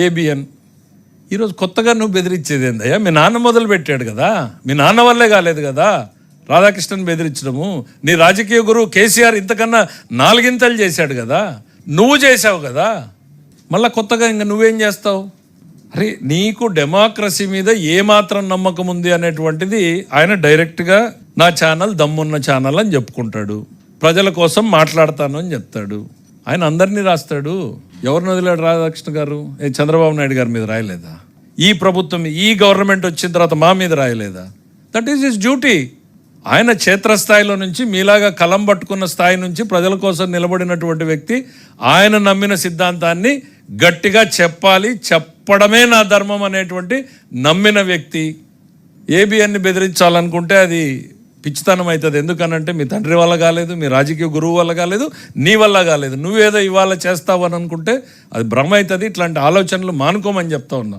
ABN. ఈరోజు కొత్తగా నువ్వు బెదిరించేది ఏందయ్యా? మీ నాన్న మొదలు పెట్టాడు కదా, మీ నాన్న వల్లే కాలేదు కదా రాధాకృష్ణన్ బెదిరించడము. నీ రాజకీయ గురువు కేసీఆర్ ఇంతకన్నా 4 ఇంతలు చేశాడు కదా, నువ్వు చేసావు కదా, మళ్ళీ కొత్తగా ఇంకా నువ్వేం చేస్తావు? అరే, నీకు డెమోక్రసీ మీద ఏమాత్రం నమ్మకం ఉంది అనేటువంటిది ఆయన డైరెక్ట్గా నా ఛానల్ దమ్మున్న ఛానల్ అని చెప్పుకుంటాడు, ప్రజల కోసం మాట్లాడతాను అని చెప్తాడు. ఆయన అందరినీ రాస్తాడు. ఎవరిని వదిలాడు రాధాకృష్ణ గారు? చంద్రబాబు నాయుడు గారి మీద రాయలేదా? ఈ ప్రభుత్వం, ఈ గవర్నమెంట్ వచ్చిన తర్వాత మా మీద రాయలేదా? That is his duty. ఆయన క్షేత్రస్థాయిలో నుంచి మీలాగా కలం పట్టుకున్న స్థాయి నుంచి ప్రజల కోసం నిలబడినటువంటి వ్యక్తి. ఆయన నమ్మిన సిద్ధాంతాన్ని గట్టిగా చెప్పాలి, చెప్పడమే నా ధర్మం అనేటువంటి నమ్మిన వ్యక్తి. ఏబిఎన్ని బెదిరించాలనుకుంటే అది పిచ్చితనం అవుతుంది. ఎందుకనంటే మీ తండ్రి వల్ల కాలేదు, మీ రాజకీయ గురువు వల్ల కాలేదు, నీ వల్ల కాలేదు. నువ్వేదో ఇవాళ చేస్తావని అనుకుంటే అది భ్రమ అవుతుంది. ఇట్లాంటి ఆలోచనలు మానుకోమని చెప్తా ఉన్నా.